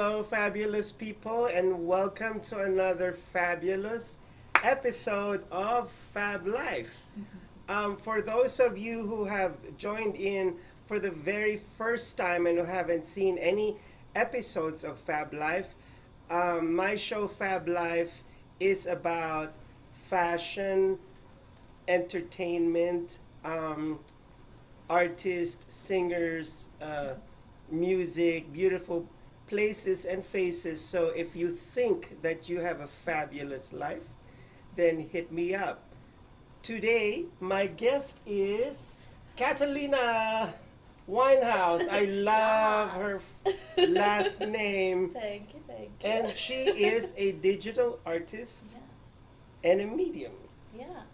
Hello, fabulous people, and welcome to another fabulous episode of Fab Life. For those of you who have joined in for the very first time and who haven't seen any episodes of Fab Life, my show Fab Life is about fashion, entertainment, artists, singers, music, beautiful places and faces. So if you think that you have a fabulous life, then hit me up. Today, my guest is Catalina Winehouse. I love her last name. Thank you. And she is a digital artist and a medium. Yeah.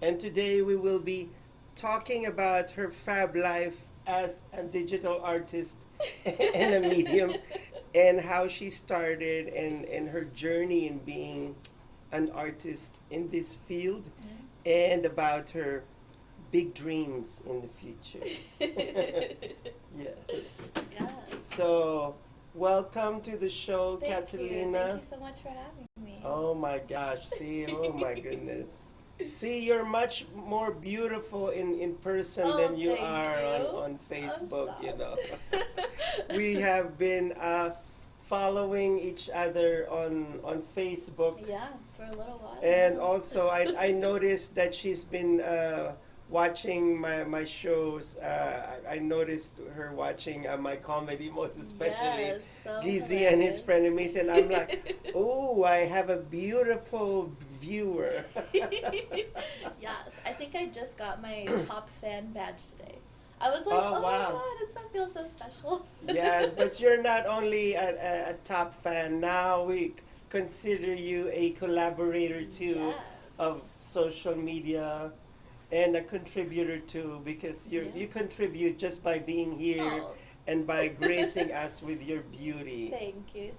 And today we will be talking about her fab life as a digital artist and a medium, and how she started and her journey in being an artist in this field, and about her big dreams in the future. Yes. So, welcome to the show, Catalina. Thank you so much for having me. Oh my gosh, see, oh my goodness. See, you're much more beautiful in person than you are on Facebook, you know. We have been following each other on Facebook. Yeah, for a little while. And also, I noticed that she's been watching my shows. I noticed her watching my comedy, most especially Gizzy and his frenemies, and I'm like, oh, I have a beautiful viewer. Yes, I think I just got my top fan badge today. I was like, oh my wow. God, does that feel so special? Yes, but you're not only a top fan. Now we consider you a collaborator too of social media. And a contributor too, because you contribute just by being here and by gracing us with your beauty. Thank you.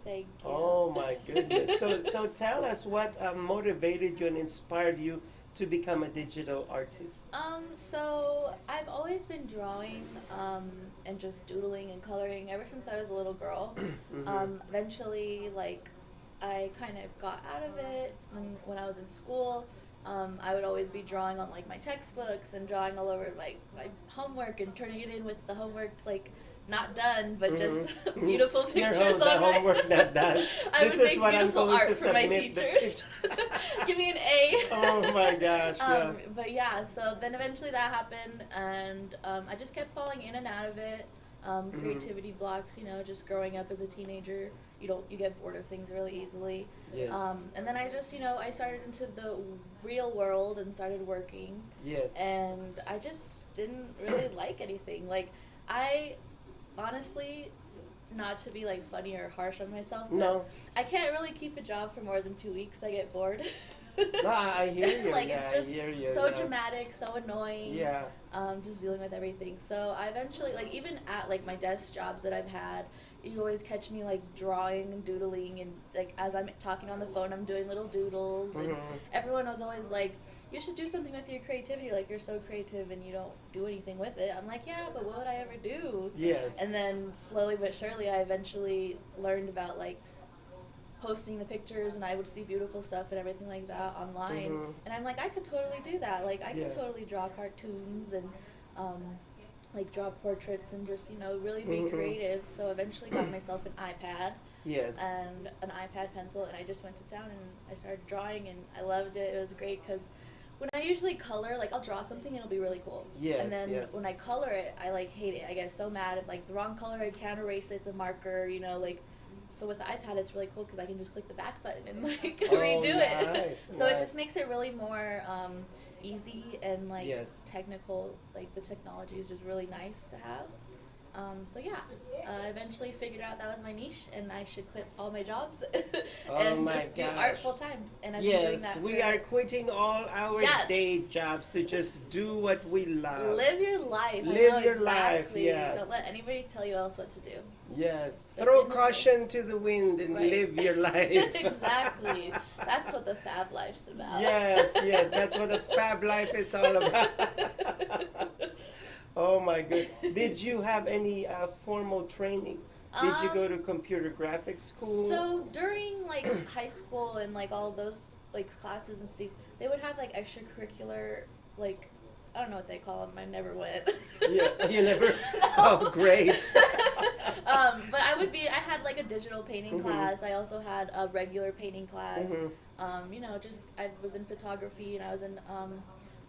Oh my goodness! So tell us what motivated you and inspired you to become a digital artist. So I've always been drawing and just doodling and coloring ever since I was a little girl. Eventually, like, I kind of got out of it when I was in school. I would always be drawing on like my textbooks and drawing all over my homework and turning it in with the homework like not done, but just beautiful pictures on my homework not done. This is what I'm going to submit. My teachers. Give me an A. Oh my gosh! Yeah. But yeah, so then eventually that happened, and I just kept falling in and out of it. Creativity blocks, you know, just growing up as a teenager, you get bored of things really easily. Yes. And then I just, I started into the real world and started working. Yes. And I just didn't really like anything. Like, I honestly, not to be like funny or harsh on myself, but I can't really keep a job for more than 2 weeks. I get bored. No, I hear you. Like, it's just so dramatic, so annoying. Yeah. Just dealing with everything. So I eventually, like, even at like my desk jobs that I've had, you always catch me like drawing and doodling, and like as I'm talking on the phone, I'm doing little doodles, and everyone was always like, "You should do something with your creativity. Like, you're so creative and you don't do anything with it." I'm like, "Yeah, but what would I ever do?" Yes. And then slowly but surely, I eventually learned about like posting the pictures, and I would see beautiful stuff and everything like that online, and I'm like, I could totally do that. Like, I could totally draw cartoons and like draw portraits and just really be creative. So eventually got myself an iPad and an iPad pencil, and I just went to town and I started drawing, and I loved it. It was great because when I usually color, like, I'll draw something and it'll be really cool. And then when I color it, I like hate it. I get so mad if like the wrong color, I can't erase it. It's a marker, like. So with the iPad, it's really cool because I can just click the back button and like redo it. So it just makes it really more easy and like technical. Like, the technology is just really nice to have. So yeah, I eventually figured out that was my niche, and I should quit all my jobs and just do art full time. And I've been doing that. We are quitting all our day jobs to just do what we love. Live your life. Live your life. Yes. Don't let anybody tell you else what to do. Yes. So throw caution to the wind and live your life. Exactly. That's what the Fab Life's about. Yes. That's what the Fab Life is all about. Oh my good. Did you have any formal training Did you go to computer graphics school? So during like high school and like all of those like classes and stuff, they would have like extracurricular like I don't know what they call them. I never went. Yeah, you never. No. Oh, great. But I had like a digital painting class. I also had a regular painting class. You know, just I was in photography and I was in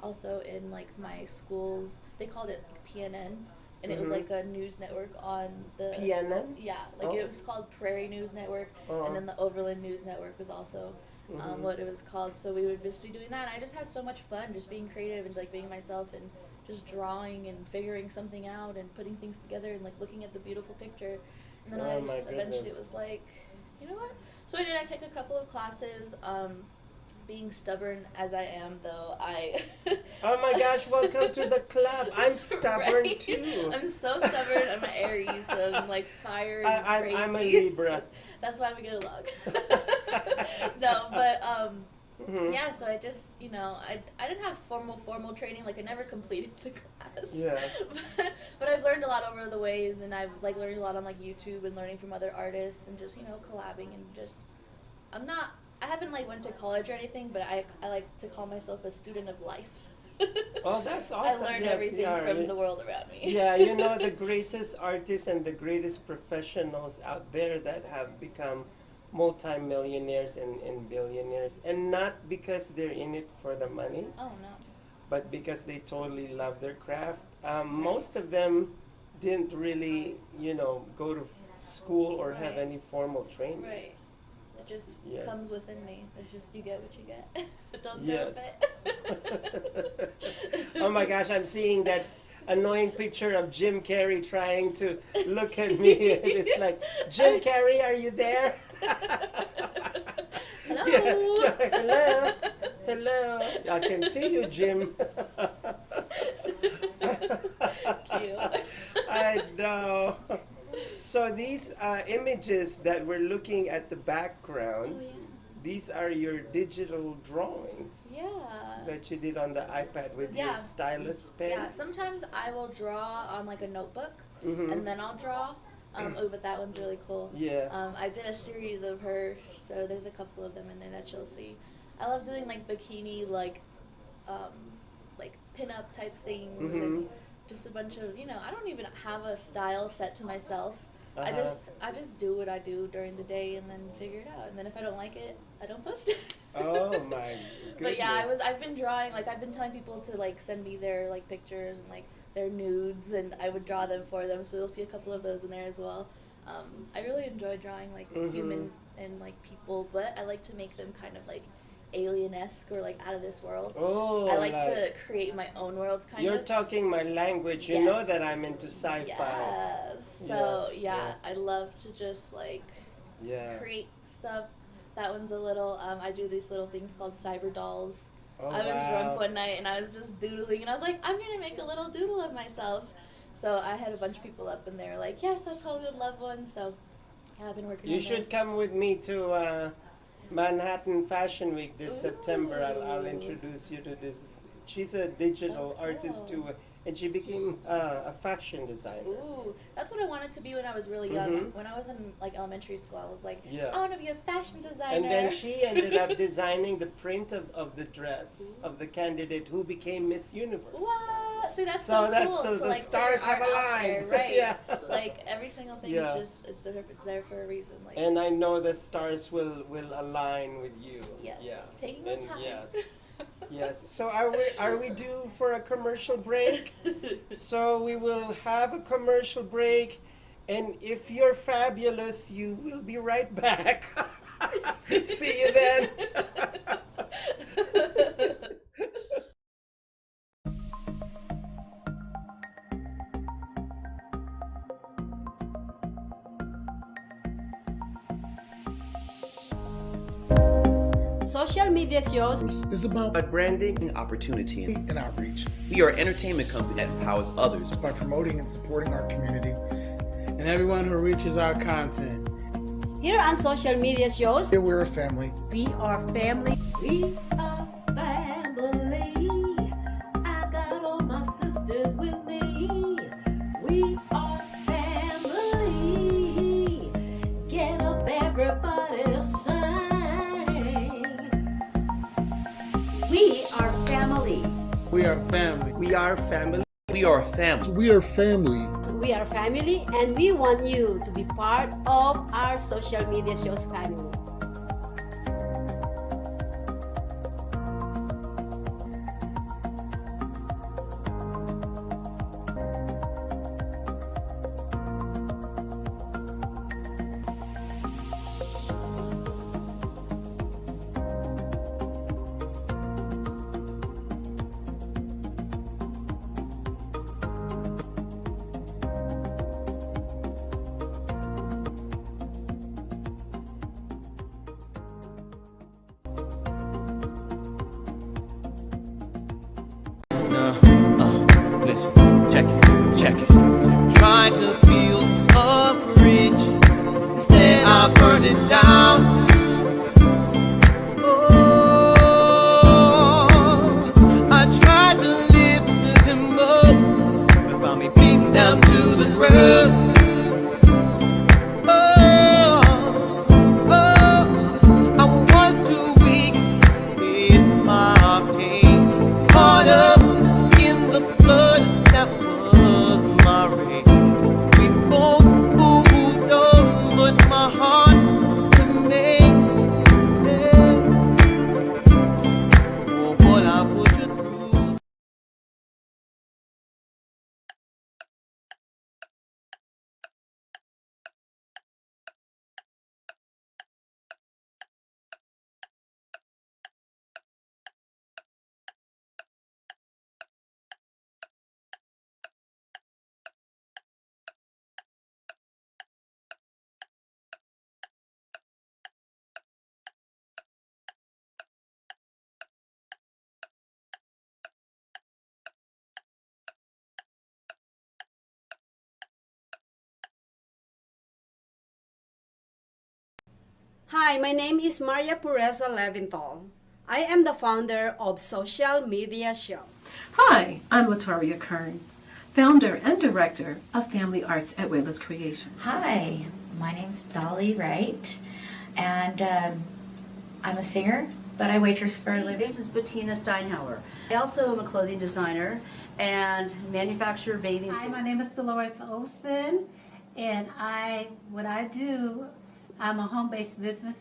also in like my school's. They called it PNN. And it was like a news network on the... PNN? Yeah, like it was called Prairie News Network, and then the Overland News Network was also what it was called. So we would just be doing that, and I just had so much fun just being creative and like being myself and just drawing and figuring something out and putting things together and like looking at the beautiful picture. And then I just eventually was like, you know what? So I take a couple of classes. Being stubborn as I am, though, Oh my gosh, welcome to the club. I'm stubborn right? too. I'm so stubborn. I'm an Aries, so I'm like fire and crazy. I'm a Libra. That's why we get along. No, but yeah, so I just, you know, I didn't have formal training. Like I never completed the class. Yeah. But I've learned a lot over the ways, and I've like learned a lot on like YouTube and learning from other artists and just, you know, collabing and just I haven't like went to college or anything, but I like to call myself a student of life. Oh, that's awesome. I learned everything from the world around me. Yeah, you know, the greatest artists and the greatest professionals out there that have become multimillionaires and billionaires, and not because they're in it for the money. Oh, no. But because they totally love their craft. Most of them didn't really, you know, go to school or have any formal training. Right. It just comes within me. It's just you get what you get. Don't Yes. it. Oh my gosh, I'm seeing that annoying picture of Jim Carrey trying to look at me. It's like, Jim Carrey, are you there? Hello. Yeah. Hello. Hello. I can see you, Jim. Cute. I know. So these images that we're looking at the background, these are your digital drawings. Yeah. That you did on the iPad with your stylus pen. Yeah, sometimes I will draw on like a notebook, and then I'll draw. But that one's really cool. Yeah. I did a series of her, so there's a couple of them in there that you'll see. I love doing like bikini, like pin-up type things, and just a bunch of, you know, I don't even have a style set to myself. I just do what I do during the day and then figure it out. And then if I don't like it, I don't post it. Oh my goodness. But yeah, I've been drawing, like I've been telling people to like send me their like pictures and like their nudes, and I would draw them for them, so you'll see a couple of those in there as well. I really enjoy drawing like human and like people, but I like to make them kind of like alien-esque or like out of this world. Oh, I like to create my own world kind of. You're talking my language. You know that I'm into sci-fi. Yes. So I love to just like create stuff. That one's a little, I do these little things called cyber dolls. Oh, I was drunk one night and I was just doodling and I was like, I'm going to make a little doodle of myself. So I had a bunch of people up and they were like, yes, I totally would love one. So yeah, I've been working on You should come with me to Manhattan Fashion Week this September. I'll introduce you to this. She's a digital artist too, and she became a fashion designer. Ooh, that's what I wanted to be when I was really young. When I was in like elementary school, I was like, I want to be a fashion designer. And then she ended up designing the print of the dress of the candidate who became Miss Universe. What? See, that's so cool. So the like, stars have aligned. Right. Yeah. Like every single thing is just it's there for a reason. Like, and I know the stars will align with you. Yes. Yeah. Taking the time. Yes. Yes. So are we due for a commercial break? So we will have a commercial break, and if you're fabulous, you will be right back. See you then. Social media shows is about branding, opportunity, and outreach. We are an entertainment company that empowers others by promoting and supporting our community and everyone who reaches our content. Here on social media shows, Here we're a family. We are family. We are family. I got all my sisters with me. We are family. everybody sing. We are family. We are family. We are family. We are a family. We are family. We are family, and we want you to be part of our social media shows family. Listen, check it. Try to build a bridge, instead I burned it down. Oh, I tried to lift him up, but found me beaten down to the ground. I was too weak to face my pain. Caught up in the flood that was my rain. We both moved on, but my heart remains there. Oh, what I put you through. Hi, my name is Maria Pureza Leventhal. I am the founder of Social Media Show. Hi, I'm Latoria Kern, founder and director of Family Arts at Wayla's Creation. Hi, my name's Dolly Wright, and I'm a singer, but I waitress for a living. This is Bettina Steinhauer. I also am a clothing designer and manufacturer bathing suits. Hi, my name is Dolores Olson, and what I do, I'm a home-based business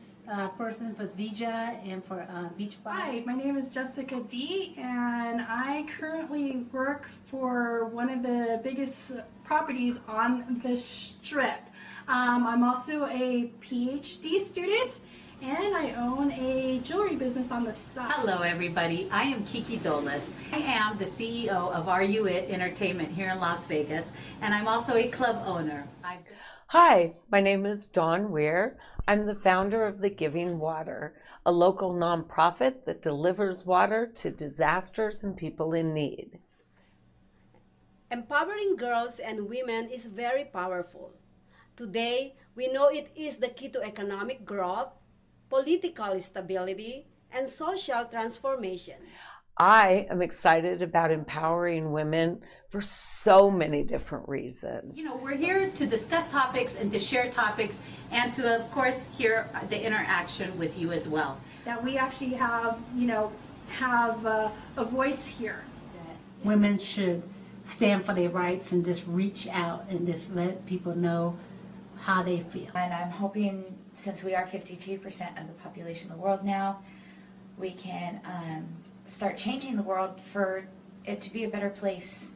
person for Vija and for Beachbody. Hi, my name is Jessica D, and I currently work for one of the biggest properties on the Strip. I'm also a PhD student, and I own a jewelry business on the side. Hello everybody, I am Kiki Dolas. I am the CEO of Are You It Entertainment here in Las Vegas, and I'm also a club owner. Hi, my name is Dawn Weir. I'm the founder of The Giving Water, a local nonprofit that delivers water to disasters and people in need. Empowering girls and women is very powerful. Today, we know it is the key to economic growth, political stability, and social transformation. I am excited about empowering women for so many different reasons. You know, we're here to discuss topics and to share topics and to, of course, hear the interaction with you as well. That we actually have, a voice here. Women should stand for their rights and just reach out and just let people know how they feel. And I'm hoping, since we are 52% of the population of the world now, we can start changing the world for it to be a better place.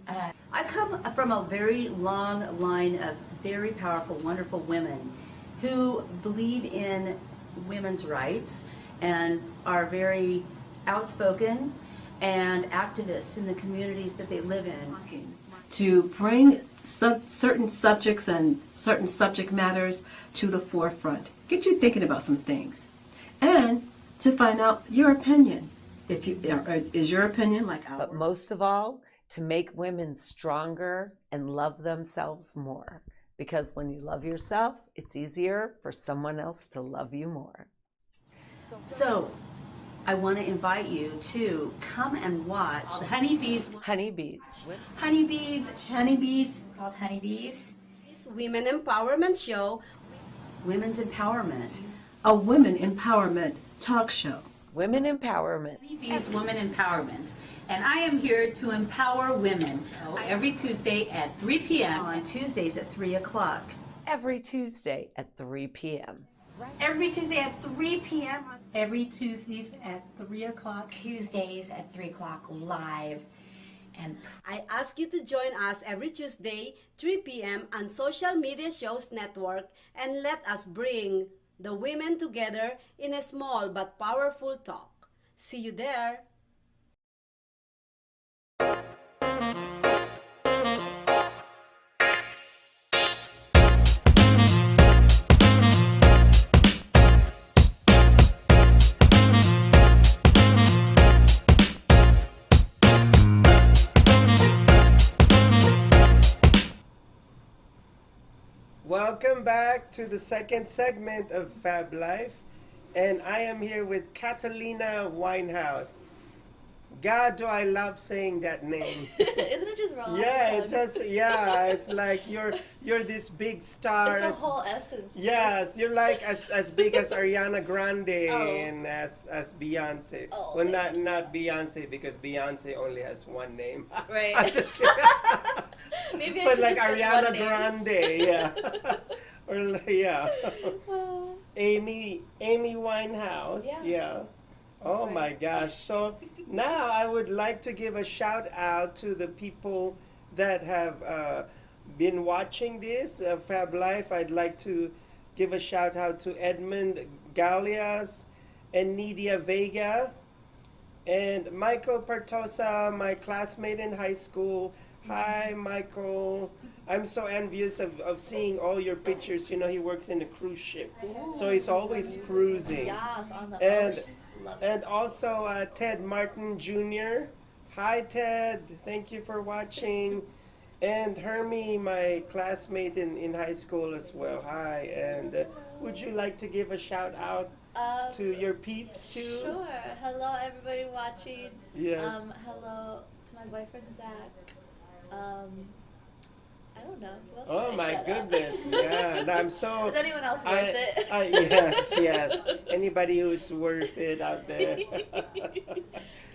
I come from a very long line of very powerful, wonderful women who believe in women's rights and are very outspoken and activists in the communities that they live in. To bring certain subjects and certain subject matters to the forefront, get you thinking about some things, and to find out your opinion. Is your opinion like ours? But most of all, to make women stronger and love themselves more. Because when you love yourself, it's easier for someone else to love you more. So, I want to invite you to come and watch Honeybees. Honeybees. Called Honeybees. This Women Empowerment Show. women's empowerment. A women empowerment talk show. Women empowerment. FAB's Women Empowerment. And I am here to empower women every Tuesday at 3 p.m. On Tuesdays at 3 o'clock. Every Tuesday at 3 p.m. Every Tuesday at 3 p.m. Every Tuesdays at 3 o'clock. Tuesdays at 3 o'clock live. And I ask you to join us every Tuesday, 3 p.m. on Social Media Shows Network, and let us bring the women together in a small but powerful talk. See you there. Welcome back to the second segment of Fab Life, and I am here with Catalina Winehouse. God, do I love saying that name. Isn't it just wrong? Yeah, it's like you're this big star. It's the whole essence. Yes, you're like as big as Ariana Grande Oh. and as Beyonce. Oh, well, not Beyonce, because Beyonce only has one name. Right. I'm just kidding. Maybe I But should like just say Ariana one name. Grande, yeah. Or yeah. Amy Winehouse, yeah. Oh my gosh. So now I would like to give a shout out to the people that have been watching this Fab Life. I'd like to give a shout out to Edmund Galias and Nidia Vega and Michael Partosa, my classmate in high school. Hi, Michael. I'm so envious of seeing all your pictures. You know, he works in a cruise ship, so he's always cruising. Yes, on the And ocean. Love it. and also Ted Martin Jr. Hi, Ted. Thank you for watching. And Hermie, my classmate in high school as well. Hi. And would you like to give a shout out to your peeps too? Sure. Hello, everybody watching. Yes. Hello to my boyfriend Zach. I don't know. Who else Oh should I my shout out? goodness! Yeah, and I'm so. Is anyone else worth it? Yes. Anybody who's worth it out there.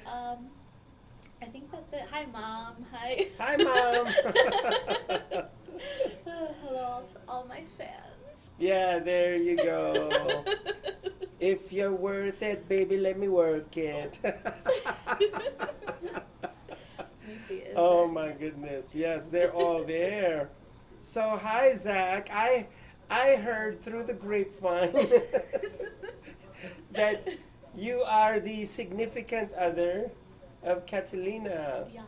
I think that's it. Hi, Mom. Hi. Hi, Mom. Hello to all my fans. Yeah, there you go. If you're worth it, baby, let me work it. Oh my goodness. Yes, they're all there. So hi, Zach. I heard through the grapevine that you are the significant other of Catalina. Yes.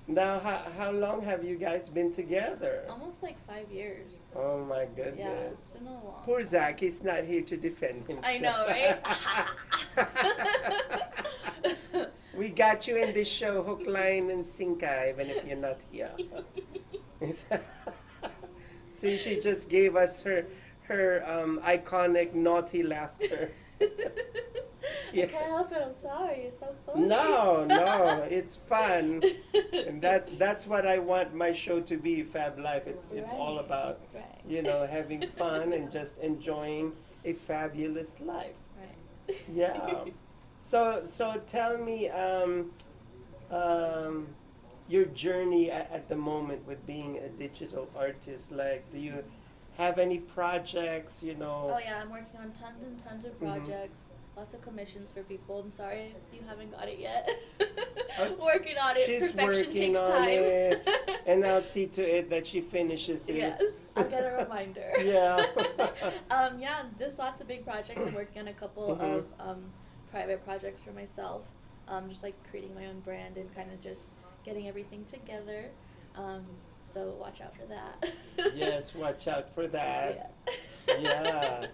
Now, how long have you guys been together? Almost like 5 years. Oh my Yeah, goodness. it's been a long Poor Zach, he's not here to defend himself. I know, right? We got you in this show, hook, line, and sinker, even if you're not here. See, she just gave us her iconic naughty laughter. I can't help it. I'm sorry. You're so funny. No, it's fun, and that's what I want my show to be. Fab Life. It's all about having fun and just enjoying a fabulous life. Right. Yeah. So tell me your journey at the moment with being a digital artist. Like, do you have any projects? Oh yeah, I'm working on tons and tons of projects. Lots of commissions for people. I'm sorry if you haven't got it yet. Working on it. She's Perfection working takes on time. it, and I'll see to it that she finishes it. Yes, I'll get a reminder. Yeah. Yeah, just lots of big projects. I'm working on a couple of private projects for myself. Just like creating my own brand and kind of just getting everything together. So watch out for that. Yes, watch out for that. Yeah.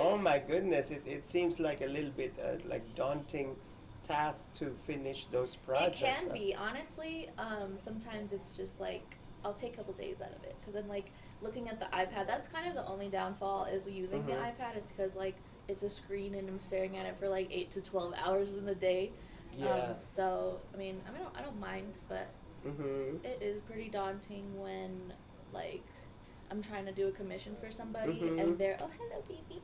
Oh my goodness, it seems like a little bit like daunting task to finish those projects. It can be, honestly. Sometimes it's just like I'll take a couple days out of it because I'm like looking at the iPad. That's kind of the only downfall is using the iPad is because like it's a screen and I'm staring at it for like 8 to 12 hours in the day. Yeah. So I mean, I don't mind, but it is pretty daunting when like I'm trying to do a commission for somebody and they're, oh, hello, baby.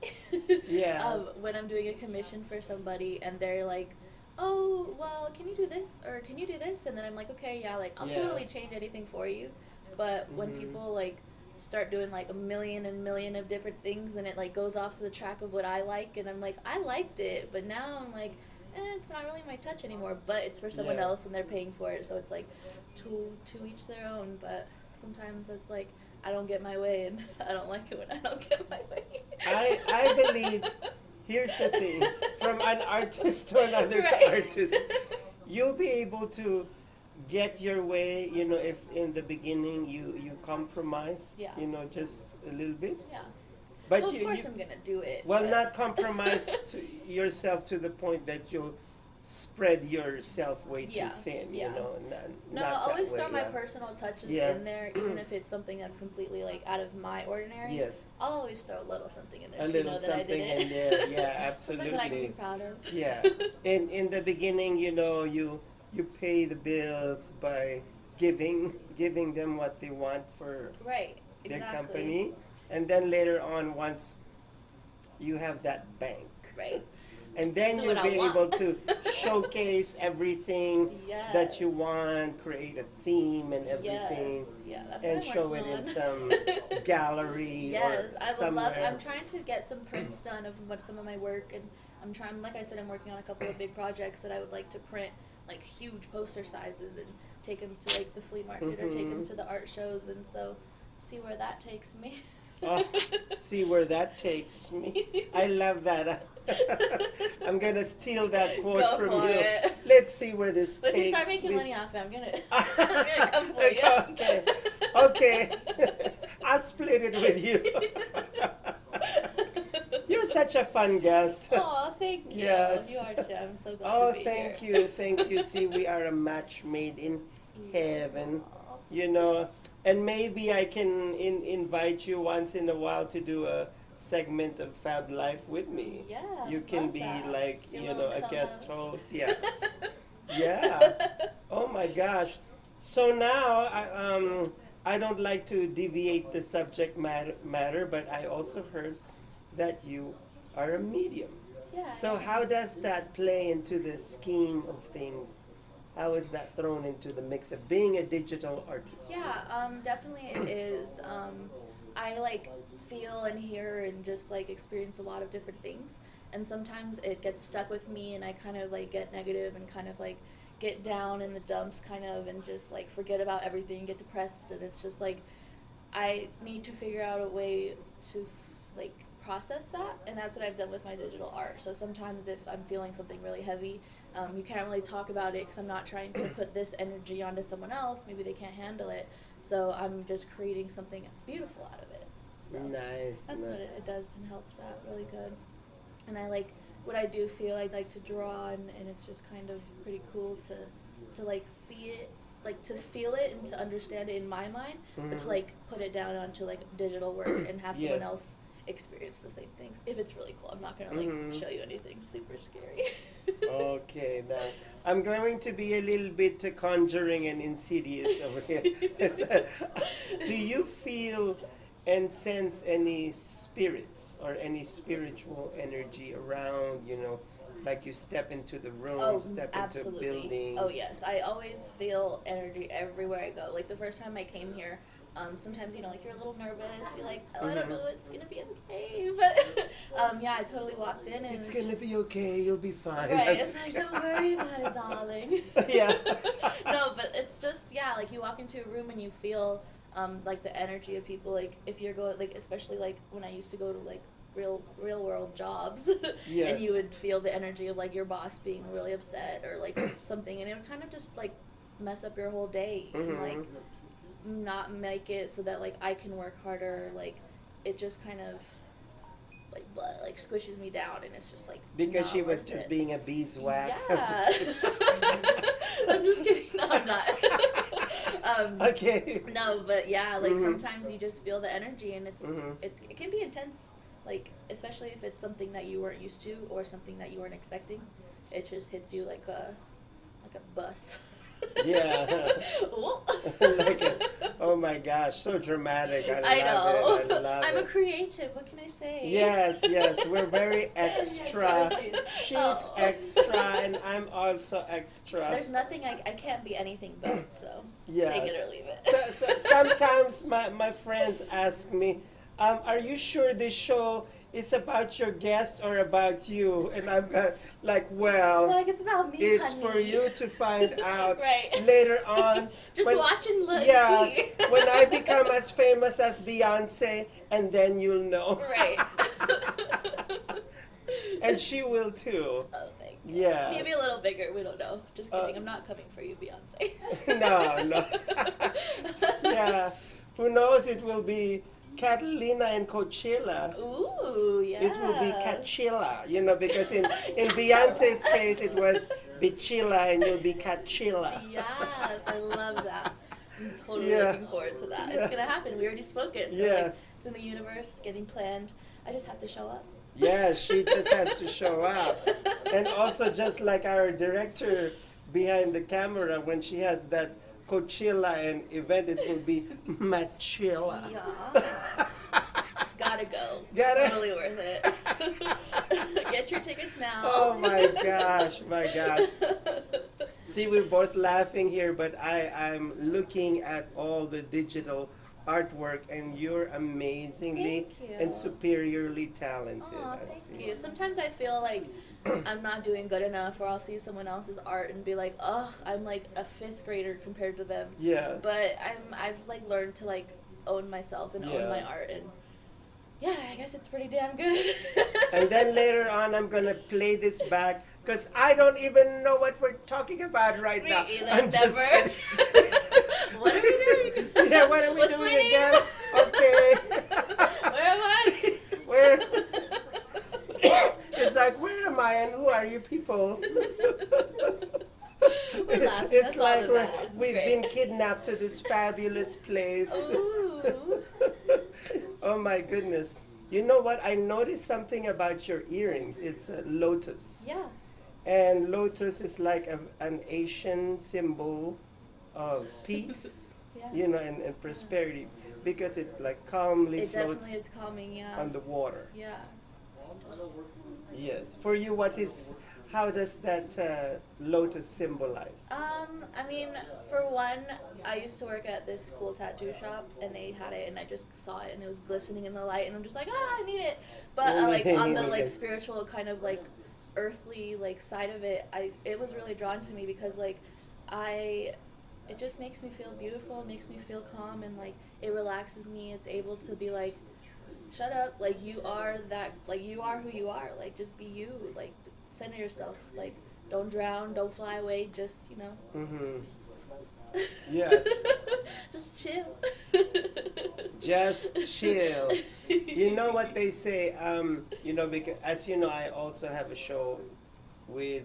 When I'm doing a commission for somebody and they're like, oh, well, can you do this or can you do this? And then I'm like, okay, yeah, like I'll totally change anything for you. But when people like start doing like a million of different things and it like goes off the track of what I like, and I'm like, I liked it, but now I'm like, it's not really my touch anymore, but it's for someone else and they're paying for it, so it's like to each their own. But sometimes it's like I don't get my way, and I don't like it when I don't get my way. I believe, here's the thing, from an artist to another artist, you'll be able to get your way, you know, if in the beginning you compromise, you know, just a little bit. But well, of course I'm gonna do it. Well, not compromise to yourself to the point that you'll spread yourself way too thin, you know. I'll always throw my personal touches in there, even if it's something that's completely like out of my ordinary. I'll always throw a little something in there, so you know that I did it. In there, yeah, absolutely. Something that I can be proud of. Yeah, in the beginning, you know, you pay the bills by giving them what they want for their company, and then later on, once you have that bank, and then you'll be able to showcase everything that you want, create a theme and everything, and show it in some gallery or somewhere. I'm trying to get some prints done of some of my work, and I'm trying, like I said, I'm working on a couple of big projects that I would like to print, like huge poster sizes, and take them to like the flea market or take them to the art shows, and so see where that takes me. See where that takes me. I love that. I'm gonna steal that quote from you. It. Let's see where this takes me. If you start making money off it, I'm gonna come for you. Okay. I'll split it with you. You're such a fun guest. Oh, thank you. Yes. You are too. I'm so glad to be thank here. you. Thank you. See, we are a match made in heaven. You know, and maybe I can invite you once in a while to do a segment of Fab Life with me. Yeah. You can be that. like, Your you know, a co-host. guest host. Yes. Yeah. Oh my gosh. So now, I don't like to deviate the subject matter, but I also heard that you are a medium. Yeah. So how does that play into the scheme of things? How is that thrown into the mix of being a digital artist? Yeah, definitely it is. I like feel and hear and just like experience a lot of different things, and sometimes it gets stuck with me, and I kind of like get negative and kind of like get down in the dumps, kind of, and just like forget about everything, get depressed, and it's just like I need to figure out a way to like process that, and that's what I've done with my digital art. So sometimes if I'm feeling something really heavy, you can't really talk about it because I'm not trying to put this energy onto someone else. Maybe they can't handle it, so I'm just creating something beautiful out of it. So that's what it does and helps that really good. And I like what I do feel. I like to draw, and it's just kind of pretty cool to like see it, like to feel it and to understand it in my mind, but to like put it down onto like digital work and have someone else experience the same things. If it's really cool, I'm not gonna like show you anything super scary. Okay, now I'm going to be a little bit conjuring and insidious over here. Do you feel and sense any spirits or any spiritual energy around, you know, like you step into the room, step into a building? Oh yes, I always feel energy everywhere I go. Like the first time I came here, sometimes, you know, like you're a little nervous, you're like, oh, I don't know what's gonna be okay, but yeah, I totally walked in and it's gonna be okay, you'll be fine. Right, it's like, don't worry about it, darling. Yeah. No, but it's just, yeah, like you walk into a room and you feel like the energy of people, like if you're going, like especially like when I used to go to like real world jobs, and you would feel the energy of like your boss being really upset or like something, and it would kind of just like mess up your whole day and like not make it so that like I can work harder. Like it just kind of like squishes me down, and it's just like because she was just being a beeswax. Yeah. I'm just kidding. No, I'm not. Okay. No, but yeah, like sometimes you just feel the energy, and it can be intense. Like especially if it's something that you weren't used to or something that you weren't expecting, it just hits you like a bus. Yeah. Oh my gosh, so dramatic. I love know. it. I love I'm it. a creative. What can I say? Yes, we're very extra. She's extra, and I'm also extra. There's nothing I can't be anything but, so Yes. take it or leave it. So sometimes my friends ask me, are you sure this show is about your guests or about you? And I'm like, well, like it's about me, it's honey. for you to find out Right. later on. Just watch and look. Yes, See. when I become as famous as Beyonce, and then you'll know. Right. And she will too. Oh, thank you. Yeah. Maybe a little bigger. We don't know. Just kidding. I'm not coming for you, Beyonce. No. Yeah. Who knows? It will be Catalina and Coachella. Ooh, yeah. It will be Coachella, because in Beyonce's case it was Bichilla and you'll be Coachella. Yes, I love that. I'm totally Yeah. looking forward to that. It's gonna happen. We already spoke it. So Yeah. it's in the universe, getting planned. I just have to show up. Yeah, she just has to show up. And also just like our director behind the camera, when she has that Coachella and event, it will be Machilla. Yeah. Gotta go. Gotta- Totally worth it. Get your tickets now. Oh my gosh. See, we're both laughing here, but I'm looking at all the digital artwork, and you're amazingly Thank you. and superiorly talented. Aw, I thank see. you. Sometimes I feel like I'm not doing good enough, or I'll see someone else's art and be like, ugh, I'm like a 5th grader compared to them. Yes. But I've like learned to like own myself and own Yeah. my art, and yeah, I guess it's pretty damn good. And then later on, I'm gonna play this back because I don't even know what we're talking about right Me now. either, I'm just never. kidding. What are we doing? Yeah, what are we What's doing my name? again? Okay. Where am I? Where? It's like, where am I and who are you people? We're laughing. It's That's all like that matters. It's we've great. been kidnapped to this fabulous place. Ooh. Oh my goodness. You know what? I noticed something about your earrings. It's a lotus. Yeah. And lotus is like an Asian symbol of peace, Yeah. and prosperity, because it like calmly It floats definitely is calming, yeah. on the water. Yeah. Yes. For you, how does that lotus symbolize? I mean, for one, I used to work at this cool tattoo shop, and they had it, and I just saw it, and it was glistening in the light, and I'm just like, I need it. But like on the like spiritual kind of like earthly like side of it, it was really drawn to me because like it just makes me feel beautiful, it makes me feel calm, and like it relaxes me. It's able to be like, shut up, like you are who you are, like just be you, like center yourself, like don't drown, don't fly away, just just Yes. just chill. Just chill. You know what they say, because as you know, I also have a show with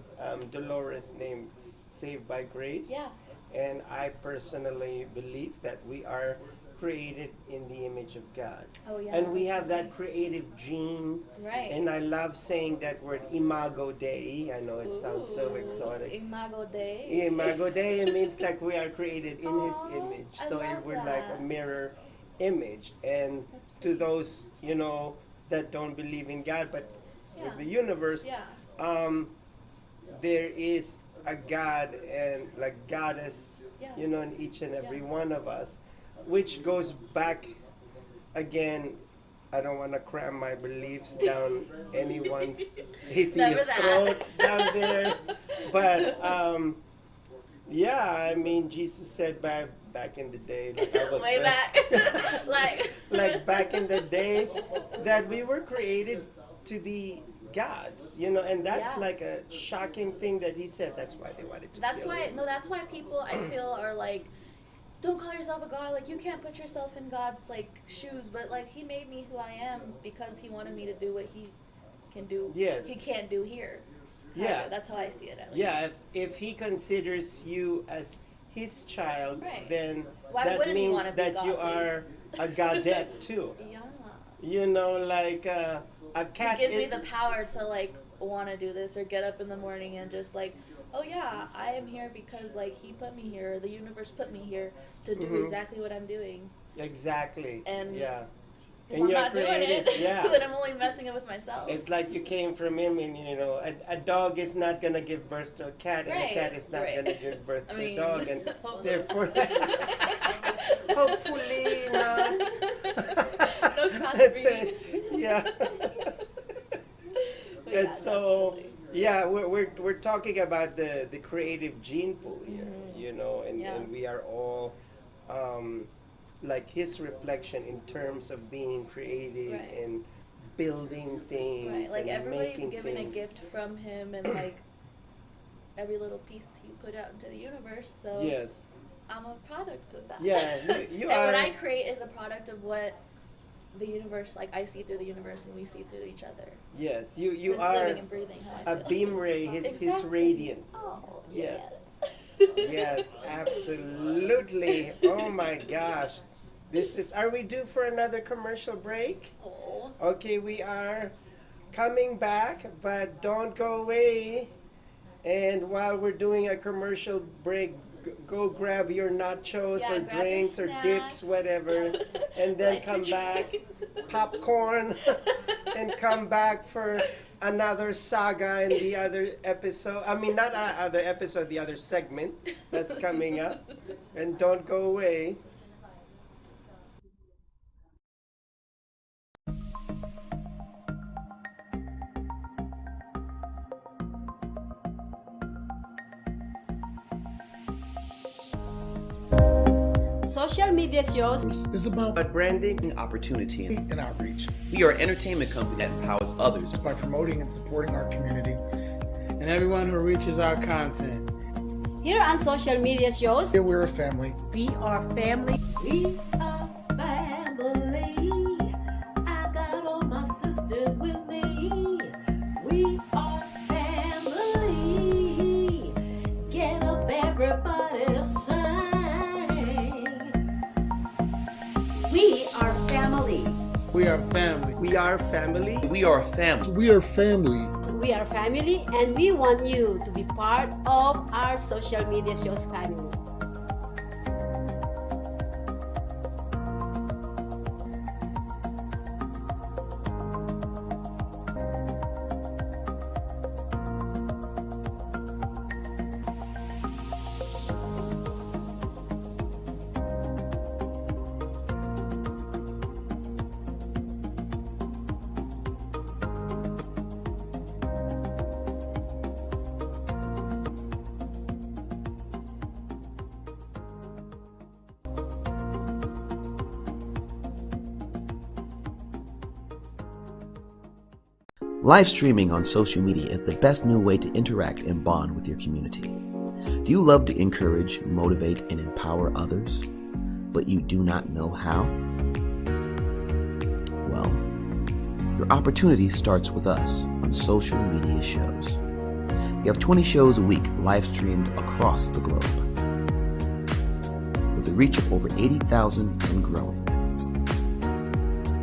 Dolores named Saved by Grace. Yeah. And I personally believe that we are created in the image of God. Oh, yeah, and we have definitely. that creative gene. Right. And I love saying that word, Imago Dei. I know it sounds so Ooh, exotic. Imago Dei. Imago Dei, it means like we are created in His image. I So love we're like a that. mirror image. And to those, that don't believe in God, but Yeah. in the universe, Yeah. there is a God and like goddess, Yeah. in each and every Yeah. one of us, which goes back again. I don't want to cram my beliefs down anyone's atheist throat down there, but yeah, I mean, Jesus said back in the day, like I was Way there, back. like back in the day, that we were created to be gods, and that's Yeah. like a shocking thing that he said. That's why they wanted to That's kill why him. that's why people I feel are like, don't call yourself a god, like you can't put yourself in God's like shoes, but like he made me who I am because he wanted me to do what he can do. Yes. He can't do here. Yeah. Kinda. That's how I see it at least. Yeah, if he considers you as his child, Right. then Why that wouldn't he means wanna be that you godly? are a godette too. Yeah. You know, like a cat. It gives me the power to like want to do this or get up in the morning and just like, oh yeah, I am here because like he put me here, the universe put me here to do exactly what I'm doing. Exactly. And yeah. If And I'm you're not doing creative, it, yeah. then I'm only messing up with myself. It's like you came from him, and you know, a dog is not gonna give birth to a cat, and a cat is not gonna give birth to a dog, and therefore, hopefully not. No crossbreeding. Yeah. And so, yeah, we're talking about the creative gene pool here, you know, and we are all like his reflection in terms of being creative and building things. Right, like and everybody's making given things. a gift from him, and like every little piece he put out into the universe. So Yes. I'm a product of that. Yeah, you and are. what I create is a product of what the universe, like I see through the universe, and we see through each other. Yes, you It's are living and breathing how I a feel. beam ray. His Exactly. radiance. Oh, yes. yes. Yes, absolutely. Oh my gosh. This is, are we due for another commercial break? Oh. Okay, we are coming back, but don't go away. And while we're doing a commercial break, go grab your nachos or grab your drinks or dips, snacks. whatever, and then Light come your back, drink. popcorn, and come back for another saga in the other episode. I mean, not other episode, the other segment that's coming up. And don't go away. Social media shows is about branding, opportunity, and outreach. We are an entertainment company that empowers others by promoting and supporting our community and everyone who reaches our content. Here on social media shows, Here we're a family. We are family. We are family. I got all my sisters with me. We are family. Get up, everybody, sing. we are family. We are family. We are family. We are family. We are family. We are family, and we want you to be part of our social media shows family. Live streaming on social media is the best new way to interact and bond with your community. Do you love to encourage, motivate, and empower others, but you do not know how? Well, your opportunity starts with us on social media shows. We have 20 shows a week live streamed across the globe, with a reach of over 80,000 and growing.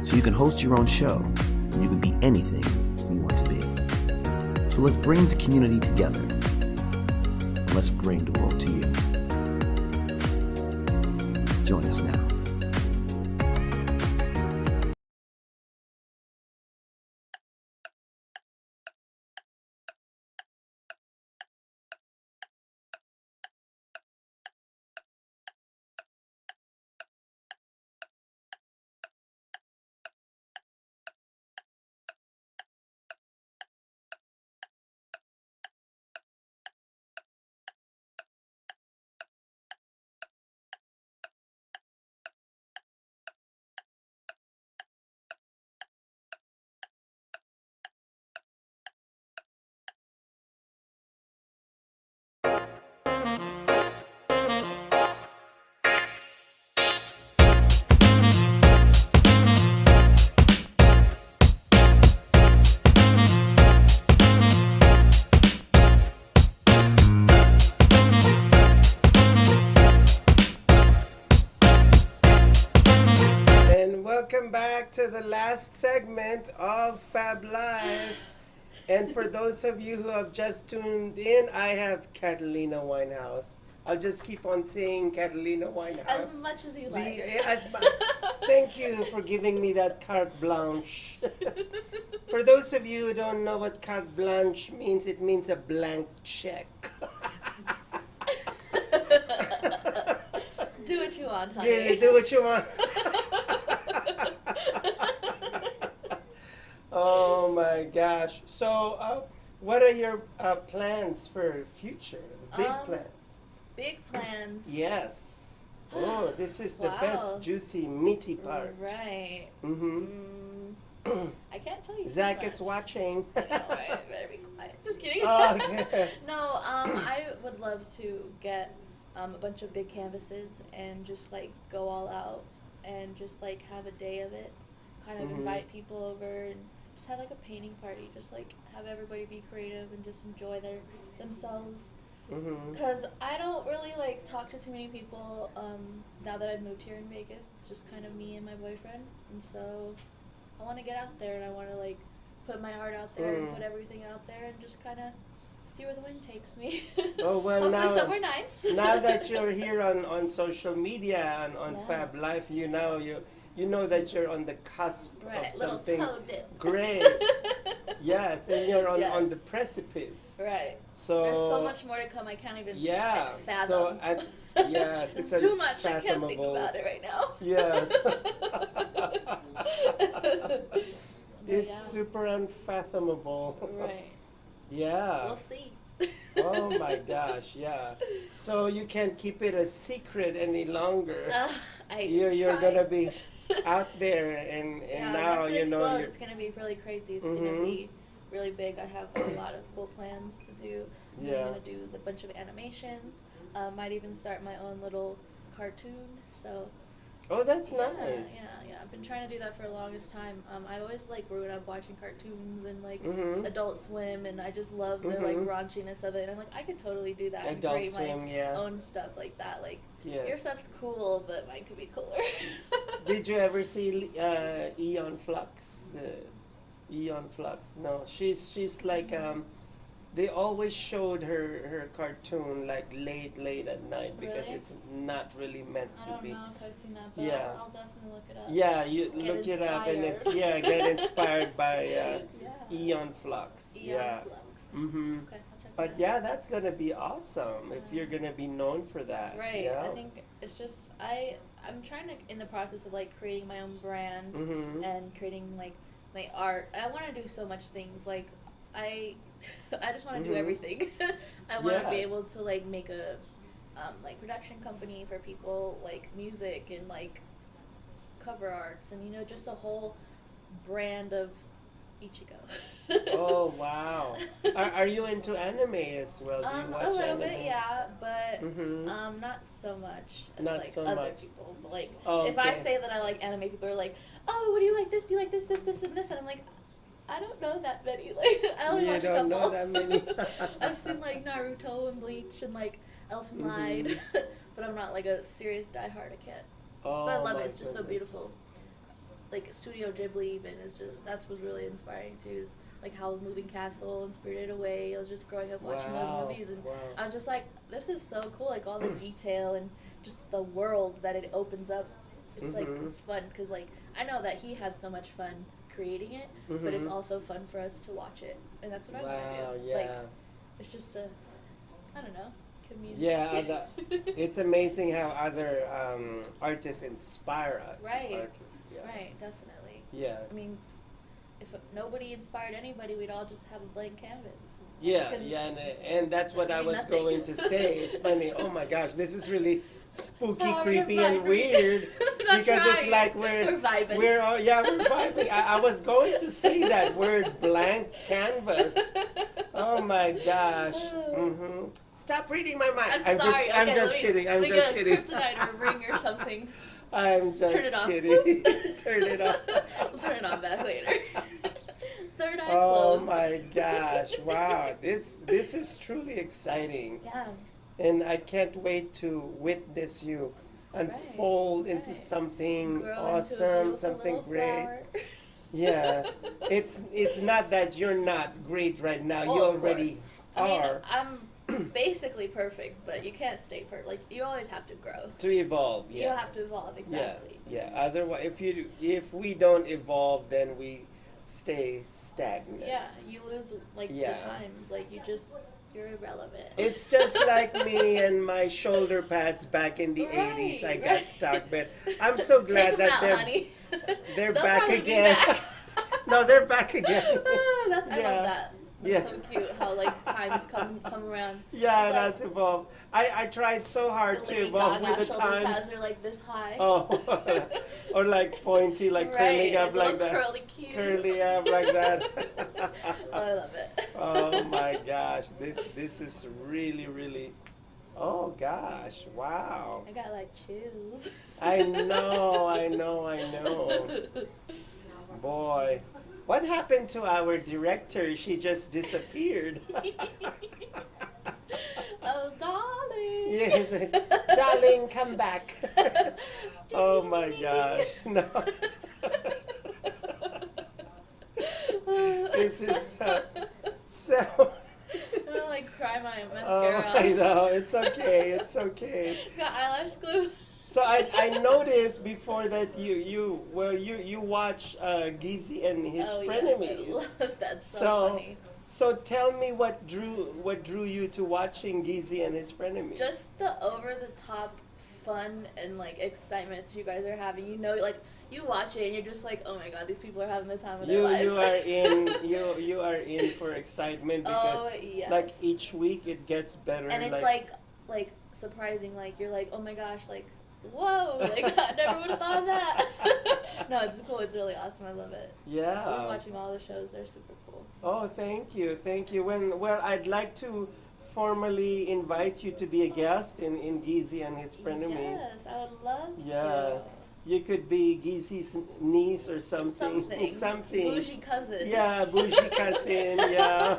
So you can host your own show, and you can be anything you want to be. So let's bring the community together, and let's bring the world to you. Join us now. back to the last segment of Fab Life. And for those of you who have just tuned in, I have Catalina Winehouse. I'll just keep on saying Catalina Winehouse. As much as you like. Thank you for giving me that carte blanche. For those of you who don't know what carte blanche means, it means a blank check. Do what you want, honey. Yeah, do what you want. Oh my gosh. So, what are your plans for future? The big plans. Big plans. Yes. Oh, this is the best juicy, meaty part. Right. I can't tell you. Zach is watching. I know, right? Better be quiet. Just kidding. Oh, okay. No, I would love to get a bunch of big canvases and just like go all out and just like have a day of it. Kind of invite people over and just have like a painting party. Just like have everybody be creative and just enjoy themselves. Because I don't really like talk to too many people now that I've moved here in Vegas. It's just kind of me and my boyfriend, and so I want to get out there and I want to like put my art out there and put everything out there and just kind of see where the wind takes me. Oh well, hopefully now somewhere nice. Now that you're here on social media and on Fab Life, you know that you're on the cusp of something great. Yes, and you're on the precipice. Right. So there's so much more to come. I can't even fathom. So yes, it's too much. I can't think about it right now. Yes. It's super unfathomable. Right. Yeah. We'll see. Oh my gosh, yeah. So you can't keep it a secret any longer. You're gonna be out there and now once it you know explodes, it's gonna be really crazy. It's gonna be really big. I have a lot of cool plans to do. I'm gonna do a bunch of animations. Might even start my own little cartoon. So. Oh, that's nice. Yeah. I've been trying to do that for the longest time. I always like grew up watching cartoons and like Adult Swim, and I just love the like raunchiness of it. And I'm like, I could totally do that and create my own stuff like that. Like your stuff's cool, but mine could be cooler. Did you ever see Eon Flux? The Eon Flux? No, she's like they always showed her cartoon like late at night because it's not really meant to be. I don't know if I've seen that, but I'll definitely look it up. Yeah, you look it up and it's get inspired by Eon Flux. Eon Flux. Okay, I'll check but that out. that's gonna be awesome if you're gonna be known for that. Right. Yeah? I think it's just I'm trying to in the process of like creating my own brand and creating like my art. I want to do so much things. Like I just want to do everything. I want to be able to like make a like production company for people, like music and like cover arts, and just a whole brand of Ichigo. Oh wow! Are you into anime as well? Do you watch a little anime? bit, yeah, but not so much as Not like so other much. people. But, like Oh, if I okay. say that I like anime, people are like, "Oh, what do you like? This? Do you like this, this, this, and this?" And I'm like, I don't know that many. Like I only watch a couple. You don't know that many. I've seen like Naruto and Bleach and like Elfen Lied, but I'm not like a serious diehard. I can't. Oh, But I love my it. It's just so goodness. beautiful. Like Studio Ghibli even is just that's what's really inspiring too. Is like Howl's Moving Castle and Spirited Away. I was just growing up watching those movies, and I was just like, this is so cool. Like all the detail and just the world that it opens up. It's like it's fun because like I know that he had so much fun creating it, but it's also fun for us to watch it, and that's what I want to do. Yeah. Like it's just a I don't know. Community. Yeah, it's amazing how other artists inspire us. Right. Artists, yeah. Right, definitely. Yeah. I mean, if nobody inspired anybody, we'd all just have a blank canvas. Yeah, and that's what I was nothing. going to say. It's funny. Oh my gosh, this is really spooky, Sorry, creepy, I'm and vibing. weird I'm because it's trying. like We're vibing. We're vibing. I was going to say that word, blank canvas. Oh my gosh. Stop reading my mind. I'm sorry. I'm okay, just kidding. I'm let me just get kidding. a kryptonite or a ring or something. I'm just Turn it off. kidding. Turn it off. We'll turn it on back later. Third eye Oh closed. my gosh! Wow, this is truly exciting. Yeah. And I can't wait to witness you unfold into something Grow into a awesome, beautiful something little great. flower. Yeah, it's not that you're not great right now. Well, You of already I mean, are. I'm basically perfect, but you can't stay perfect. Like, you always have to grow. To evolve, yes. You have to evolve, exactly. Yeah. Otherwise, if we don't evolve, then we stay stagnant. Yeah, you lose the times. Like, you're irrelevant. It's just like me and my shoulder pads back in the 80s. I got right. stuck, but I'm so glad Take 'em that out, they're honey. they're They'll back probably be again. back. No, they're back again. I love that. Yeah. It's so cute how times come around. Yeah, It's that's evolved. I tried so hard the to Lady evolve Gaga with the shoulder times. pads are like this high. Oh, or like pointy, like curling up little like that. curly cues. Curly up like that. I love it. Oh my gosh, this is really. Oh gosh, wow. I got chills. I know. Boy, what happened to our director? She just disappeared. Oh, darling. Yes, darling, come back. Oh my gosh, no. This is so. I'm gonna cry my Oh, mascara. I know, it's okay. Got eyelash glue. So I noticed before that you watch Gizzy and his frenemies. Yes, I love that. So funny. So tell me what drew you to watching Gizzy and his frenemies? Just the over the top fun and excitement you guys are having. You watch it and you're just like, oh my god, these people are having the time of their lives. You are in for excitement because each week it gets better. And it's like surprising. You're like, oh my gosh, whoa, I never would have thought of that. No, it's cool. It's really awesome. I love it. Yeah. I love watching all the shows. They're super cool. Oh, thank you. Well, I'd like to formally invite you to be a guest in Gizzy and his frenemies. Yes, I would love to. Yeah. You could be Gizzy's niece or something. Bougie cousin. Yeah, bougie cousin. Yeah.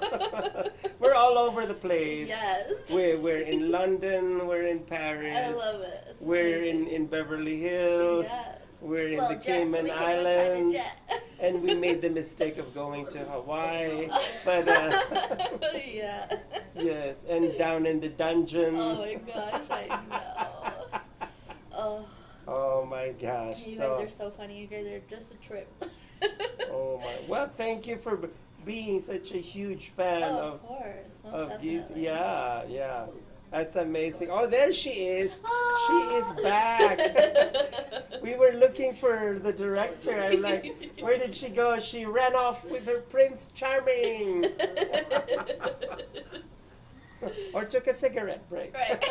We're all over the place. Yes. We're in London. We're in Paris. I love it. It's we're in Beverly Hills. Yes. We're in the Cayman Islands. And we made the mistake of going to Hawaii. But yeah. Yes, and down in the dungeon. Oh my gosh, I know. Oh. Oh my gosh. You guys are so funny. You guys are just a trip. Oh my. Well, thank you for being such a huge fan of course. Most Gizzy. Yeah. That's amazing. Oh, there she is. She is back. We were looking for the director. I'm like, where did she go? She ran off with her Prince Charming. Or took a cigarette break. Right.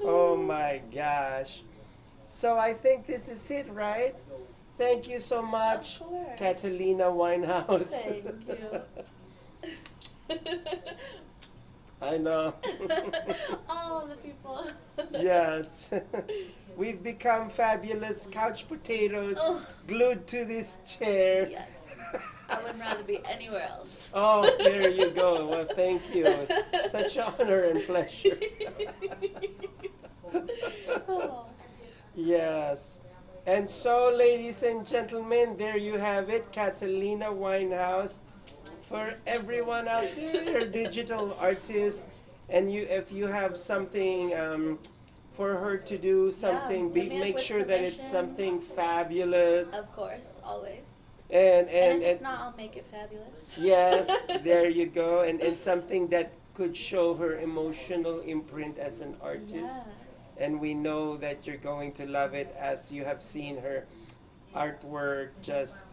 Oh my gosh. So I think this is it, right? Thank you so much, Catalina Winehouse. Thank you. I know. All the people. Yes. We've become fabulous couch potatoes glued to this chair. Yes. I would rather be anywhere else. Oh, there you go. Well, thank you. It's such an honor and pleasure. Yes. And so, ladies and gentlemen, there you have it, Catalina Winehouse. For everyone out there, digital artist, and if you have something for her to do, something, make sure that it's something fabulous. Of course, always. And if it's not, I'll make it fabulous. Yes, there you go. And something that could show her emotional imprint as an artist. Yes. And we know that you're going to love it as you have seen her artwork just,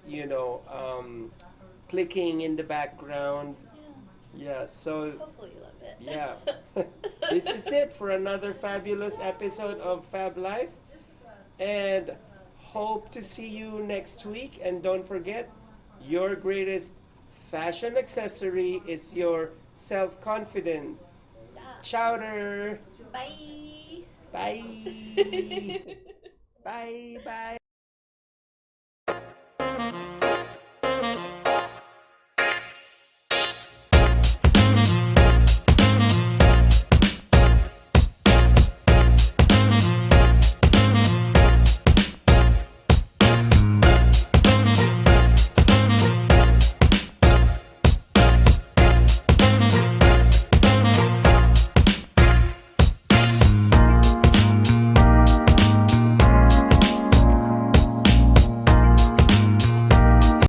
clicking in the background. Yeah, so hopefully you love it. Yeah. This is it for another fabulous episode of Fab Life. And hope to see you next week. And don't forget, your greatest fashion accessory is your self-confidence. Yeah. Chowder. Bye. Bye. Bye.